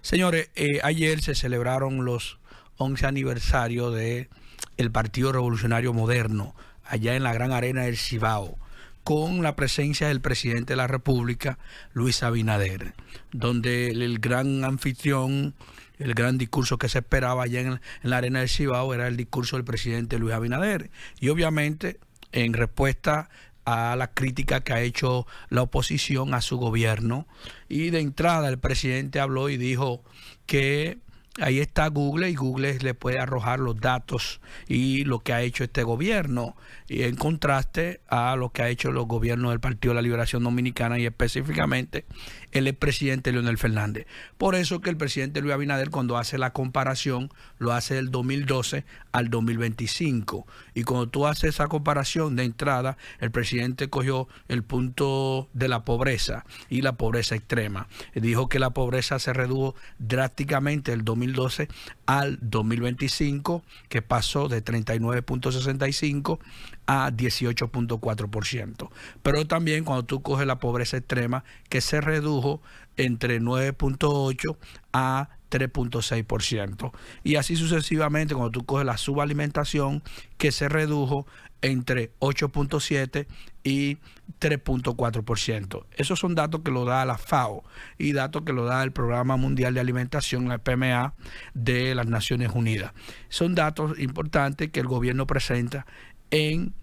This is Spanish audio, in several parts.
Señores, ayer se celebraron los 11 aniversarios de el Partido Revolucionario Moderno, allá en la Gran Arena del Cibao, con la presencia del presidente de la República, Luis Abinader, donde el gran anfitrión, el gran discurso que se esperaba allá en la Arena del Cibao era el discurso del presidente Luis Abinader. Y obviamente, en respuesta a la crítica que ha hecho la oposición a su gobierno, y de entrada el presidente habló y dijo que ahí está Google y Google le puede arrojar los datos y lo que ha hecho este gobierno, y en contraste a lo que ha hecho los gobiernos del Partido de la Liberación Dominicana y específicamente el expresidente Leonel Fernández. Por eso que el presidente Luis Abinader, cuando hace la comparación, lo hace del 2012 al 2025. Y cuando tú haces esa comparación de entrada, el presidente cogió el punto de la pobreza y la pobreza extrema. Dijo que la pobreza se redujo drásticamente del 2012 al 2025, que pasó de 39.65 a 18.4%. Pero también cuando tú coges la pobreza extrema, que se redujo entre 9.8 a 3.6%. Y así sucesivamente cuando tú coges la subalimentación, que se redujo entre 8.7 y 3.4%. Esos son datos que lo da la FAO y datos que lo da el Programa Mundial de Alimentación, la PMA, de las Naciones Unidas. Son datos importantes que el gobierno presenta en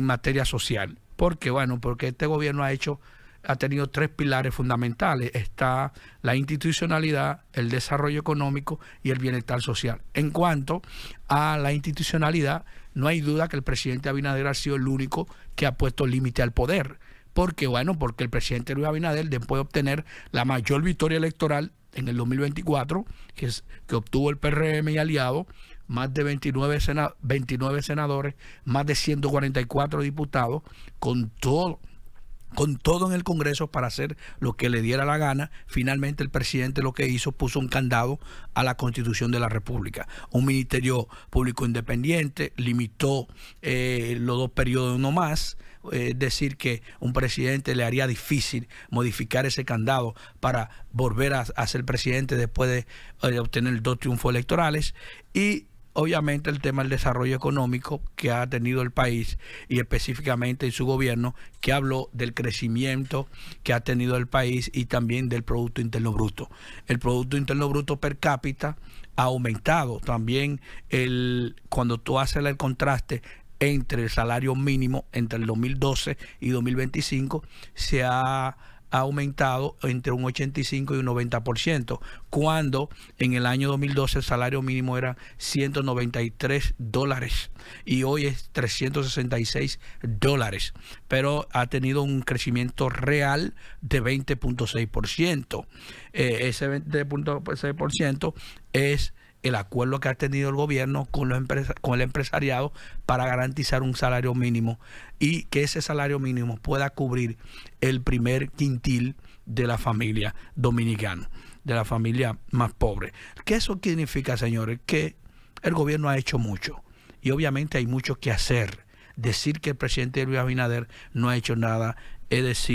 materia social. ¿Por qué? Bueno, porque este gobierno ha tenido tres pilares fundamentales. Está la institucionalidad, el desarrollo económico y el bienestar social. En cuanto a la institucionalidad, no hay duda que el presidente Abinader ha sido el único que ha puesto límite al poder. ¿Por qué? Bueno, porque el presidente Luis Abinader, después de obtener la mayor victoria electoral en el 2024, que obtuvo el PRM y aliado, más de 29 senadores, más de 144 diputados, con todo en el Congreso para hacer lo que le diera la gana. Finalmente el presidente lo que hizo, puso un candado a la Constitución de la República. Un ministerio público independiente, limitó los 2 periodos no más. Es decir, que un presidente le haría difícil modificar ese candado para volver a ser presidente después de obtener 2 triunfos electorales. Y obviamente el tema del desarrollo económico que ha tenido el país, y específicamente en su gobierno, que habló del crecimiento que ha tenido el país y también del Producto Interno Bruto. El Producto Interno Bruto per cápita ha aumentado. También cuando tú haces el contraste entre el salario mínimo entre el 2012 y 2025, se ha aumentado entre un 85 y un 90%, cuando en el año 2012 el salario mínimo era $193 y hoy es $366, pero ha tenido un crecimiento real de 20.6%. Ese 20.6% es el acuerdo que ha tenido el gobierno con el empresariado para garantizar un salario mínimo y que ese salario mínimo pueda cubrir el primer quintil de la familia dominicana, de la familia más pobre. ¿Qué eso significa, señores? Que el gobierno ha hecho mucho y obviamente hay mucho que hacer. Decir que el presidente Luis Abinader no ha hecho nada es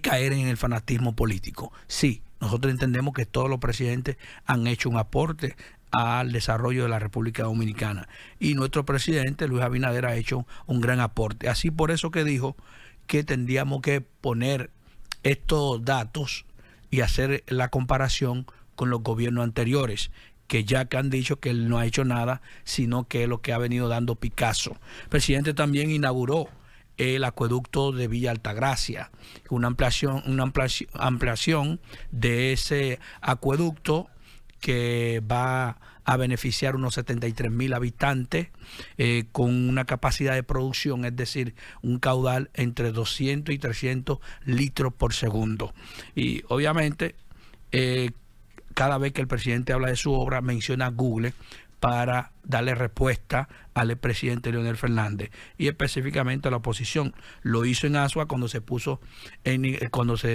caer en el fanatismo político. Sí, nosotros entendemos que todos los presidentes han hecho un aporte al desarrollo de la República Dominicana y nuestro presidente Luis Abinader ha hecho un gran aporte. Así por eso que dijo que tendríamos que poner estos datos y hacer la comparación con los gobiernos anteriores, que ya que han dicho que él no ha hecho nada, sino que es lo que ha venido dando Picasso. El presidente también inauguró el acueducto de Villa Altagracia, una ampliación de ese acueducto que va a beneficiar unos 73,000 habitantes con una capacidad de producción, es decir, un caudal entre 200 y 300 litros por segundo. Y obviamente cada vez que el presidente habla de su obra menciona Google para darle respuesta al presidente Leonel Fernández y específicamente a la oposición. Lo hizo en Asua cuando se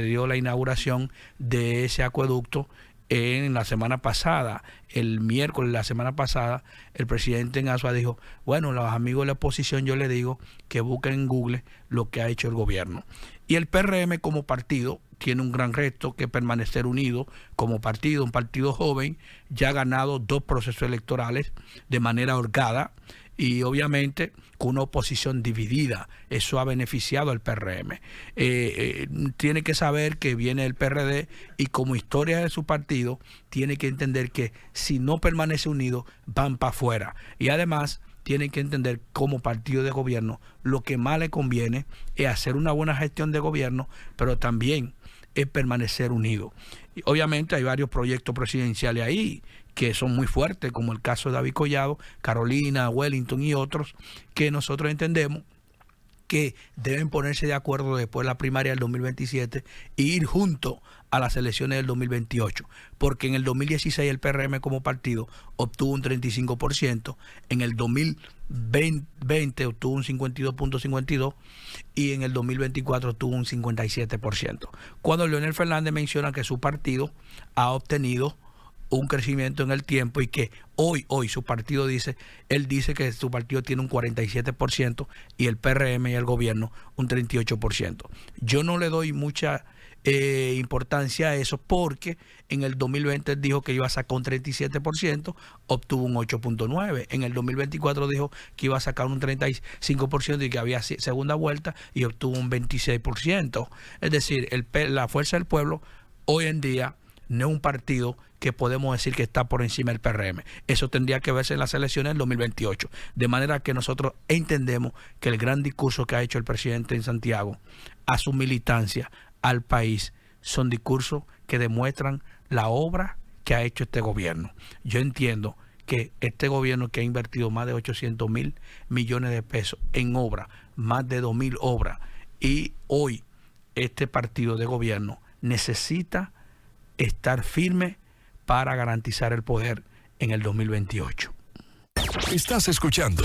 dio la inauguración de ese acueducto en la semana pasada, el miércoles de la semana pasada. El presidente en Asua dijo, bueno, los amigos de la oposición, yo les digo que busquen en Google lo que ha hecho el gobierno. Y el PRM como partido tiene un gran reto, que es permanecer unido como partido, un partido joven, ya ha ganado 2 procesos electorales de manera holgada y obviamente con una oposición dividida. Eso ha beneficiado al PRM. Tiene que saber que viene el PRD y como historia de su partido, tiene que entender que si no permanece unido, van para afuera. Y además tienen que entender como partido de gobierno lo que más le conviene es hacer una buena gestión de gobierno, pero también es permanecer unido. Y obviamente hay varios proyectos presidenciales ahí que son muy fuertes, como el caso de David Collado, Carolina, Wellington y otros, que nosotros entendemos que deben ponerse de acuerdo después de la primaria del 2027 e ir juntos a las elecciones del 2028, porque en el 2016 el PRM como partido obtuvo un 35%, en el 2020 obtuvo un 52.52% y en el 2024 obtuvo un 57%. Cuando Leonel Fernández menciona que su partido ha obtenido un crecimiento en el tiempo y que hoy su partido él dice que su partido tiene un 47% y el PRM y el gobierno un 38%. Yo no le doy mucha importancia a eso porque en el 2020 él dijo que iba a sacar un 37%, obtuvo un 8.9%. En el 2024 dijo que iba a sacar un 35% y que había segunda vuelta y obtuvo un 26%. Es decir, la Fuerza del Pueblo hoy en día no es un partido que podemos decir que está por encima del PRM. Eso tendría que verse en las elecciones del 2028. De manera que nosotros entendemos que el gran discurso que ha hecho el presidente en Santiago a su militancia, al país, son discursos que demuestran la obra que ha hecho este gobierno. Yo entiendo que este gobierno que ha invertido más de 800.000 millones de pesos en obra, más de 2.000 obras, y hoy este partido de gobierno necesita estar firme para garantizar el poder en el 2028. Estás escuchando